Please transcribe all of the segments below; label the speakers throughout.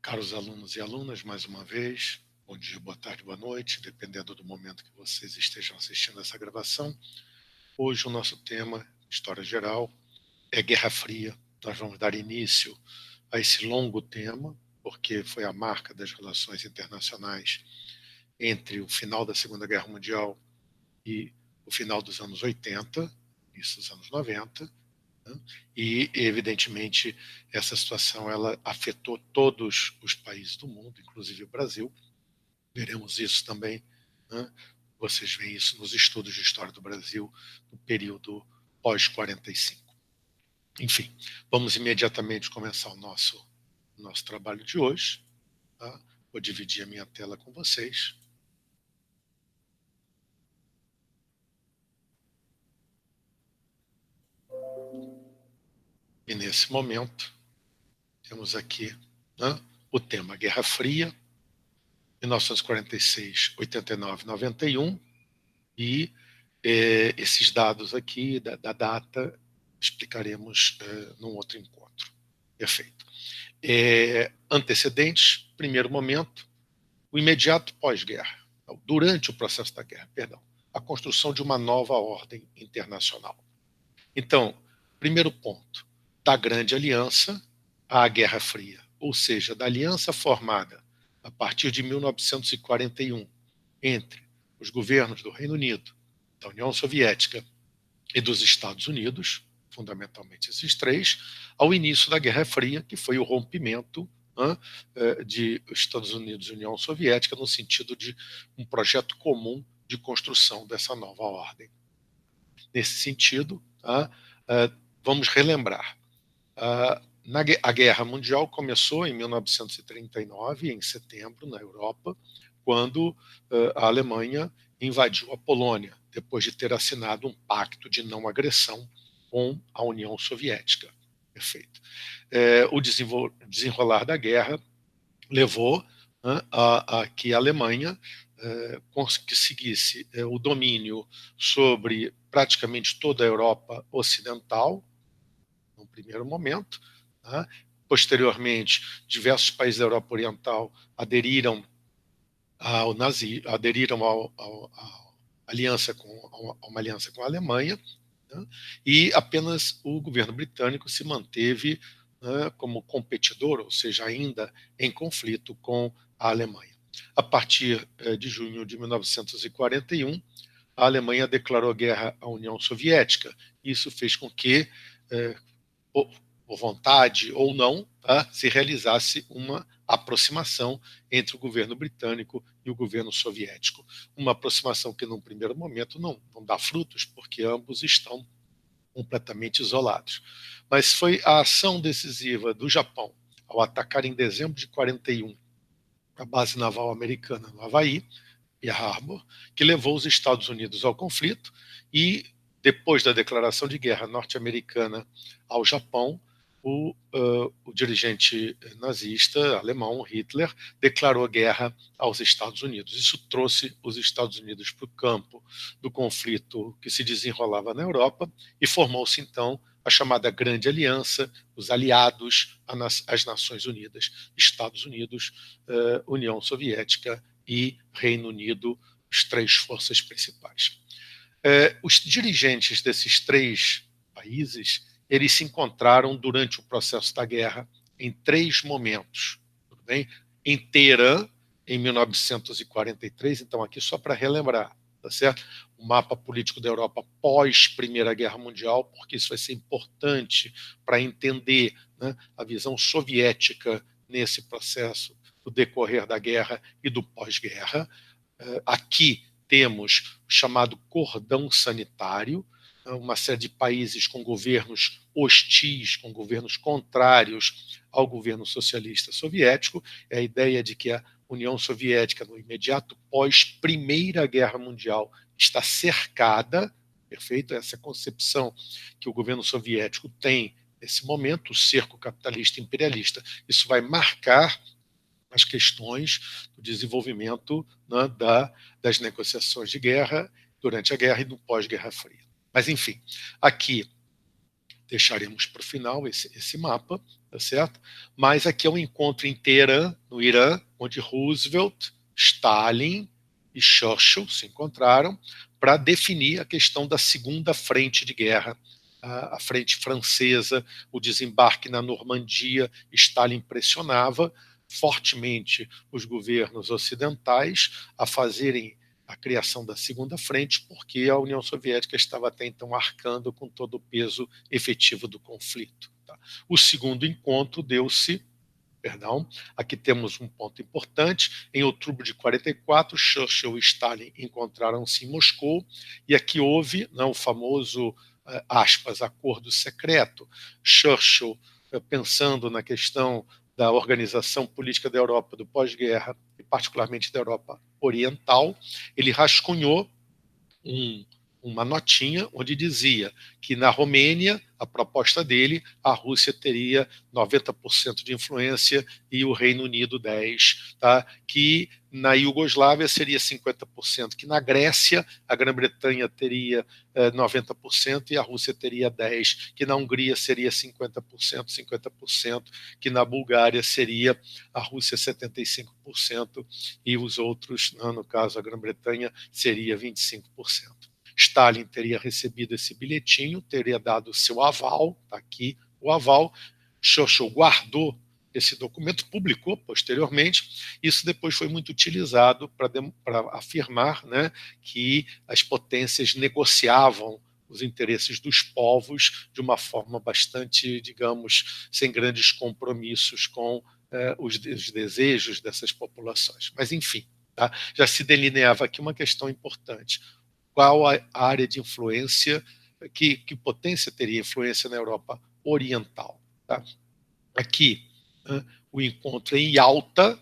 Speaker 1: Caros alunos e alunas, mais uma vez, bom dia, boa tarde, boa noite, dependendo do momento que vocês estejam assistindo essa gravação. Hoje o nosso tema, História Geral, é Guerra Fria. Nós vamos dar início a esse longo tema, porque foi a marca das relações internacionais entre o final da Segunda Guerra Mundial e o final dos anos 80, início dos anos 90, e, evidentemente, essa situação ela afetou todos os países do mundo, inclusive o Brasil. Veremos isso também, né? Vocês veem isso nos estudos de história do Brasil no período pós-45. Enfim, vamos imediatamente começar o nosso trabalho de hoje. Tá? Vou dividir a minha tela com vocês. E nesse momento, temos aqui, né, o tema Guerra Fria, 1946, 89, 91, e esses dados aqui da data explicaremos num outro encontro. Perfeito. Antecedentes, primeiro momento, o imediato pós-guerra, durante o processo da guerra, perdão, a construção de uma nova ordem internacional. Então, primeiro ponto, da Grande Aliança à Guerra Fria, ou seja, da aliança formada a partir de 1941 entre os governos do Reino Unido, da União Soviética e dos Estados Unidos, fundamentalmente esses três, ao início da Guerra Fria, que foi o rompimento de Estados Unidos e União Soviética no sentido de um projeto comum de construção dessa nova ordem. Nesse sentido, vamos relembrar. A Guerra Mundial começou em 1939, em setembro, na Europa, quando a Alemanha invadiu a Polônia, depois de ter assinado um pacto de não agressão com a União Soviética. Perfeito. O desenrolar da guerra levou a que a Alemanha conseguisse o domínio sobre praticamente toda a Europa Ocidental, no primeiro momento. Posteriormente, diversos países da Europa Oriental aderiram ao aderiram à aliança a uma aliança com a Alemanha, e apenas o governo britânico se manteve como competidor, ou seja, ainda em conflito com a Alemanha. A partir de junho de 1941, a Alemanha declarou guerra à União Soviética. Isso fez com que, por vontade ou não, se realizasse uma aproximação entre o governo britânico e o governo soviético. Uma aproximação que, num primeiro momento, não dá frutos, porque ambos estão completamente isolados. Mas foi a ação decisiva do Japão ao atacar em dezembro de 41 a base naval americana no Havaí, Pearl Harbor, que levou os Estados Unidos ao conflito, e depois da declaração de guerra norte-americana ao Japão, o dirigente nazista alemão, Hitler, declarou guerra aos Estados Unidos. Isso trouxe os Estados Unidos para o campo do conflito que se desenrolava na Europa, e formou-se então a chamada Grande Aliança, os aliados às Nações Unidas, Estados Unidos, União Soviética e Reino Unido, as três forças principais. Os dirigentes desses três países, eles se encontraram durante o processo da guerra em três momentos. Tudo bem? Em Teherã, em 1943, então aqui só para relembrar, tá certo? O mapa político da Europa pós Primeira Guerra Mundial, porque isso vai ser importante para entender, né, a visão soviética nesse processo do decorrer da guerra e do pós-guerra. Aqui temos o chamado cordão sanitário, uma série de países com governos hostis, com governos contrários ao governo socialista soviético. É a ideia de que a União Soviética, no imediato pós-Primeira Guerra Mundial, está cercada, perfeito? Essa concepção que o governo soviético tem nesse momento, o cerco capitalista imperialista. Isso vai marcar as questões do desenvolvimento, né, das negociações de guerra durante a guerra e do pós-Guerra Fria. Mas, enfim, aqui deixaremos para o final esse mapa, tá certo? Mas aqui é um encontro em Teherã, no Irã, onde Roosevelt, Stalin e Churchill se encontraram para definir a questão da segunda frente de guerra, a frente francesa, o desembarque na Normandia. Stalin pressionava fortemente os governos ocidentais a fazerem a criação da segunda frente, porque a União Soviética estava até então arcando com todo o peso efetivo do conflito. Tá? O segundo encontro deu-se, aqui temos um ponto importante, em outubro de 44, Churchill e Stalin encontraram-se em Moscou, e aqui houve o famoso, aspas, acordo secreto. Churchill, pensando na questão da organização política da Europa do pós-guerra, e particularmente da Europa Oriental, ele rascunhou uma notinha onde dizia que na Romênia, a proposta dele, a Rússia teria 90% de influência e o Reino Unido 10%, tá? Que na Iugoslávia seria 50%, que na Grécia a Grã-Bretanha teria 90% e a Rússia teria 10%, que na Hungria seria 50%, 50%, que na Bulgária seria a Rússia 75% e os outros, no caso a Grã-Bretanha, seria 25%. Stalin teria recebido esse bilhetinho, teria dado o seu aval, está aqui o aval. Churchill guardou esse documento, publicou posteriormente. Isso depois foi muito utilizado para afirmar, né, que as potências negociavam os interesses dos povos de uma forma bastante, digamos, sem grandes compromissos com os desejos dessas populações. Mas, enfim, tá? Já se delineava aqui uma questão importante. Qual a área de influência, que potência teria influência na Europa Oriental? Tá? Aqui, o encontro em Yalta,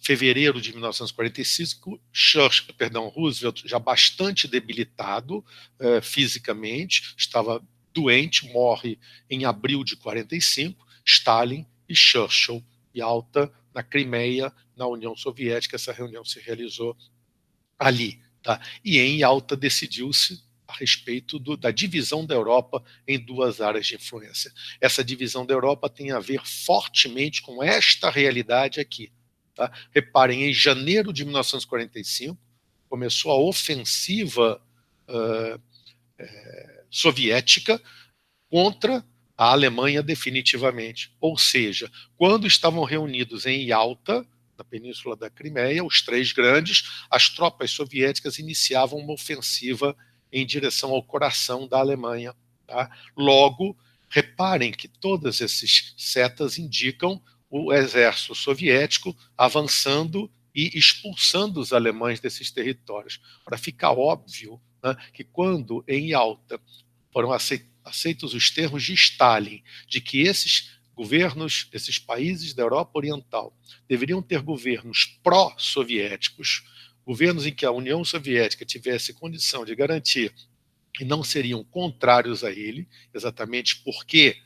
Speaker 1: fevereiro de 1945, Roosevelt já bastante debilitado fisicamente, estava doente, morre em abril de 45, Stalin e Churchill, Yalta, na Crimeia, na União Soviética. Essa reunião se realizou ali. Tá? E em Yalta decidiu-se a respeito da divisão da Europa em duas áreas de influência. Essa divisão da Europa tem a ver fortemente com esta realidade aqui. Tá? Reparem, em janeiro de 1945, começou a ofensiva soviética contra a Alemanha definitivamente. Ou seja, quando estavam reunidos em Yalta, na Península da Crimeia, os três grandes, as tropas soviéticas iniciavam uma ofensiva em direção ao coração da Alemanha. Tá? Logo, reparem que todas essas setas indicam o exército soviético avançando e expulsando os alemães desses territórios. Para ficar óbvio, né, que quando em Yalta foram aceitos os termos de Stalin, de que esses governos, esses países da Europa Oriental, deveriam ter governos pró-soviéticos, governos em que a União Soviética tivesse condição de garantir que não seriam contrários a ele, exatamente porque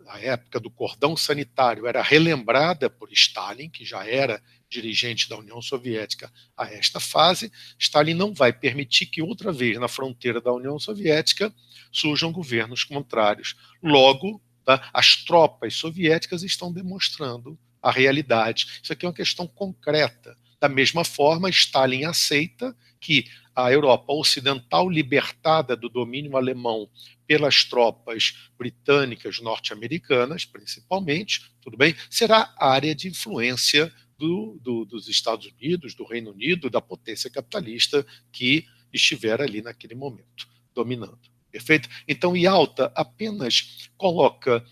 Speaker 1: a época do cordão sanitário era relembrada por Stalin, que já era dirigente da União Soviética a esta fase. Stalin não vai permitir que outra vez na fronteira da União Soviética surjam governos contrários. Logo, tá, as tropas soviéticas estão demonstrando a realidade. Isso aqui é uma questão concreta. Da mesma forma, Stalin aceita que a Europa ocidental, libertada do domínio alemão pelas tropas britânicas, norte-americanas, principalmente, tudo bem, será área de influência dos Estados Unidos, do Reino Unido, da potência capitalista que estiver ali naquele momento, dominando. Perfeito? Então, Yalta apenas coloca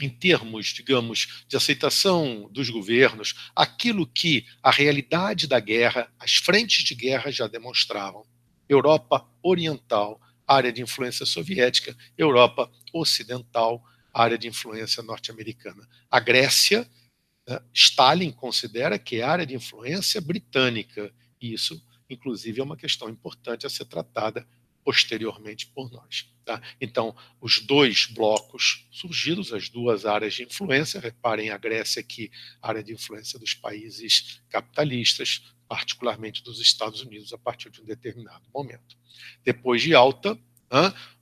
Speaker 1: em termos, digamos, de aceitação dos governos, aquilo que a realidade da guerra, as frentes de guerra já demonstravam. Europa Oriental, área de influência soviética; Europa Ocidental, área de influência norte-americana. A Grécia, Stalin considera que é área de influência britânica, e isso, inclusive, é uma questão importante a ser tratada posteriormente por nós. Tá? Então, os dois blocos surgidos, as duas áreas de influência, reparem a Grécia aqui, área de influência dos países capitalistas, particularmente dos Estados Unidos, a partir de um determinado momento. Depois de Yalta,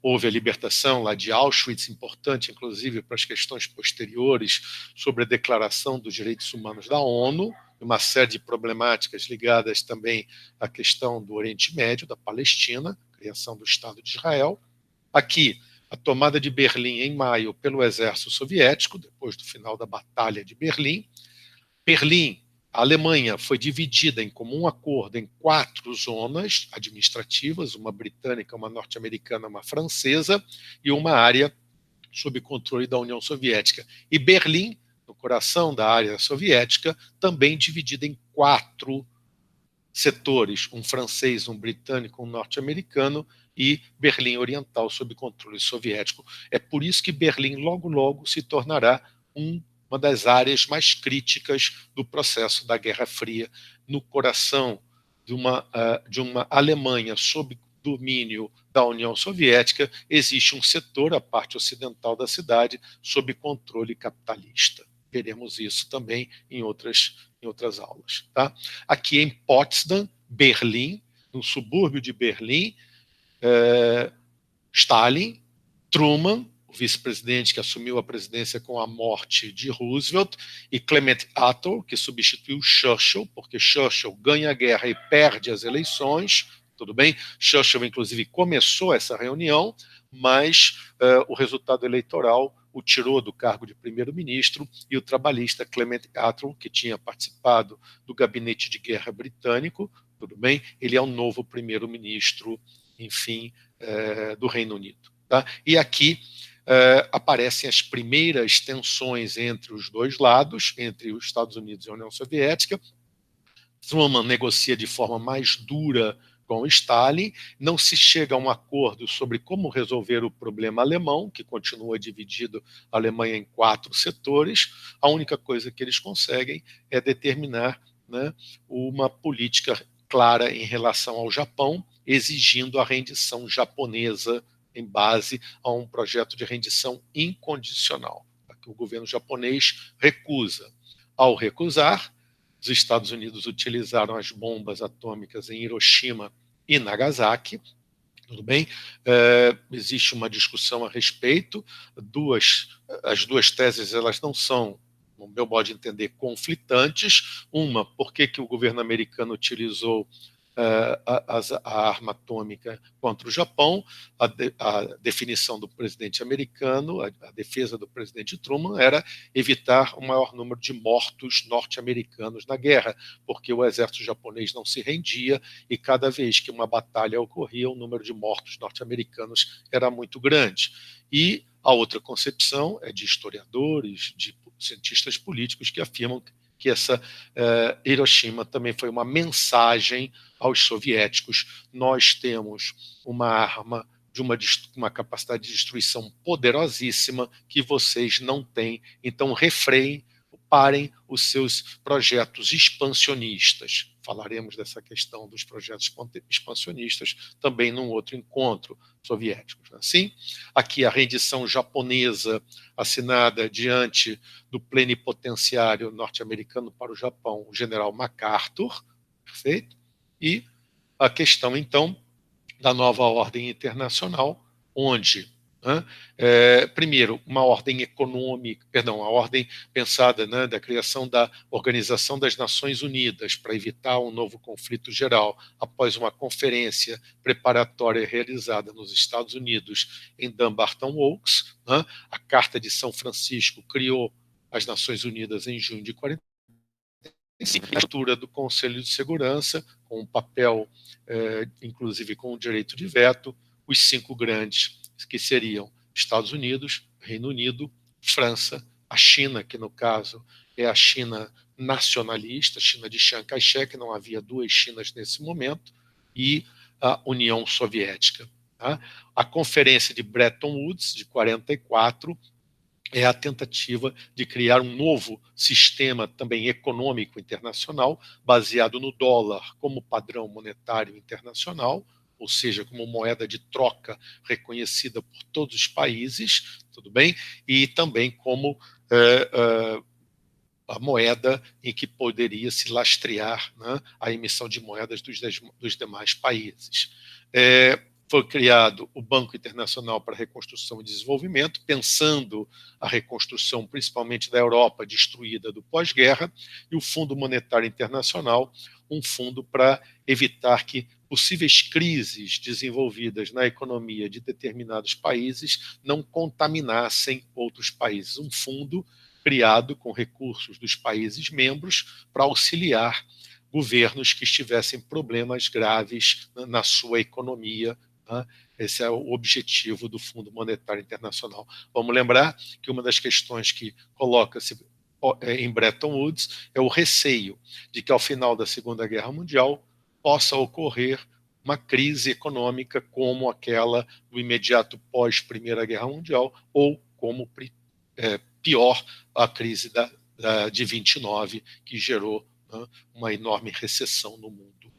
Speaker 1: Houve a libertação lá de Auschwitz, importante inclusive para as questões posteriores sobre a Declaração dos Direitos Humanos da ONU, uma série de problemáticas ligadas também à questão do Oriente Médio, da Palestina, criação do Estado de Israel. Aqui, a tomada de Berlim em maio pelo exército soviético, depois do final da Batalha de Berlim. Berlim, a Alemanha, foi dividida em comum acordo em 4 zonas administrativas, uma britânica, uma norte-americana, uma francesa, e uma área sob controle da União Soviética. E Berlim, no coração da área soviética, também dividida em 4 setores, um francês, um britânico, um norte-americano, e Berlim Oriental sob controle soviético. É por isso que Berlim logo, logo se tornará uma das áreas mais críticas do processo da Guerra Fria, no coração de uma Alemanha sob domínio da União Soviética. Existe um setor, a parte ocidental da cidade, sob controle capitalista. Veremos isso também em outras aulas. Tá? Aqui em Potsdam, Berlim, no subúrbio de Berlim, Stalin, Truman, o vice-presidente que assumiu a presidência com a morte de Roosevelt, e Clement Attlee, que substituiu Churchill, porque Churchill ganha a guerra e perde as eleições, tudo bem? Churchill, inclusive, começou essa reunião, mas o resultado eleitoral o tirou do cargo de primeiro-ministro, e o trabalhista Clement Attlee, que tinha participado do gabinete de guerra britânico, tudo bem? Ele é o novo primeiro-ministro, enfim, do Reino Unido. Tá? E aqui aparecem as primeiras tensões entre os dois lados, entre os Estados Unidos e a União Soviética. Truman negocia de forma mais dura com Stalin, não se chega a um acordo sobre como resolver o problema alemão, que continua dividido a Alemanha em 4 setores. A única coisa que eles conseguem é determinar, né, uma política clara em relação ao Japão, exigindo a rendição japonesa em base a um projeto de rendição incondicional, que o governo japonês recusa. Ao recusar, os Estados Unidos utilizaram as bombas atômicas em Hiroshima e Nagasaki. Tudo bem? Existe uma discussão a respeito. As duas teses, elas não são, no meu modo de entender, conflitantes. Uma, por que o governo americano utilizou a arma atômica contra o Japão? A definição do presidente americano, a defesa do presidente Truman, era evitar o maior número de mortos norte-americanos na guerra, porque o exército japonês não se rendia, e cada vez que uma batalha ocorria, o número de mortos norte-americanos era muito grande. E a outra concepção é de historiadores, de cientistas políticos, que afirmam que essa Hiroshima também foi uma mensagem aos soviéticos: nós temos uma arma de uma capacidade de destruição poderosíssima que vocês não têm, então refreiem, parem os seus projetos expansionistas. Falaremos dessa questão dos projetos expansionistas também num outro encontro soviético. Assim, aqui a rendição japonesa assinada diante do plenipotenciário norte-americano para o Japão, o general MacArthur, perfeito? E a questão, então, da nova ordem internacional, onde, primeiro, uma ordem econômica, perdão, a ordem pensada, né, da criação da Organização das Nações Unidas para evitar um novo conflito geral, após uma conferência preparatória realizada nos Estados Unidos em Dumbarton Oaks, né, a Carta de São Francisco criou as Nações Unidas em junho de 1945, a estrutura do Conselho de Segurança, com um papel, inclusive com o direito de veto, os 5 grandes, que seriam Estados Unidos, Reino Unido, França, a China, que no caso é a China nacionalista, a China de Chiang Kai-shek, não havia 2 Chinas nesse momento, e a União Soviética. Tá? A Conferência de Bretton Woods, de 1944, é a tentativa de criar um novo sistema também econômico internacional, baseado no dólar como padrão monetário internacional, ou seja, como moeda de troca reconhecida por todos os países, tudo bem? E também como a moeda em que poderia se lastrear, né, a emissão de moedas dos demais países. Foi criado o Banco Internacional para a Reconstrução e Desenvolvimento, pensando a reconstrução principalmente da Europa destruída do pós-guerra, e o Fundo Monetário Internacional, um fundo para evitar que possíveis crises desenvolvidas na economia de determinados países não contaminassem outros países. Um fundo criado com recursos dos países membros para auxiliar governos que estivessem problemas graves na sua economia. Esse é o objetivo do Fundo Monetário Internacional. Vamos lembrar que uma das questões que coloca-se em Bretton Woods é o receio de que, ao final da Segunda Guerra Mundial, possa ocorrer uma crise econômica como aquela do imediato pós-Primeira Guerra Mundial, ou como pior, a crise de 29, que gerou uma enorme recessão no mundo.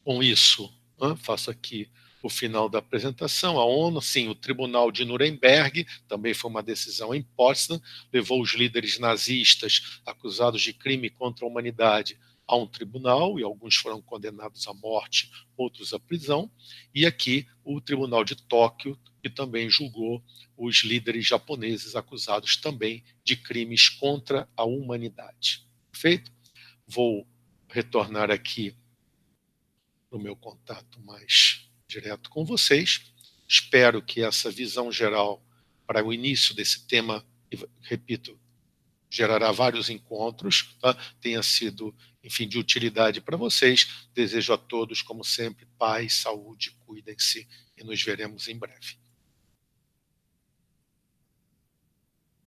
Speaker 1: Com isso, faço aqui o final da apresentação. A ONU, sim, o Tribunal de Nuremberg, também foi uma decisão em Potsdam, levou os líderes nazistas acusados de crime contra a humanidade a um tribunal, e alguns foram condenados à morte, outros à prisão. E aqui o Tribunal de Tóquio, que também julgou os líderes japoneses acusados também de crimes contra a humanidade. Perfeito? Vou retornar aqui no meu contato mais direto com vocês. Espero que essa visão geral para o início desse tema, repito, gerará vários encontros, tenha sido, enfim, de utilidade para vocês. Desejo a todos, como sempre, paz, saúde, cuidem-se e nos veremos em breve.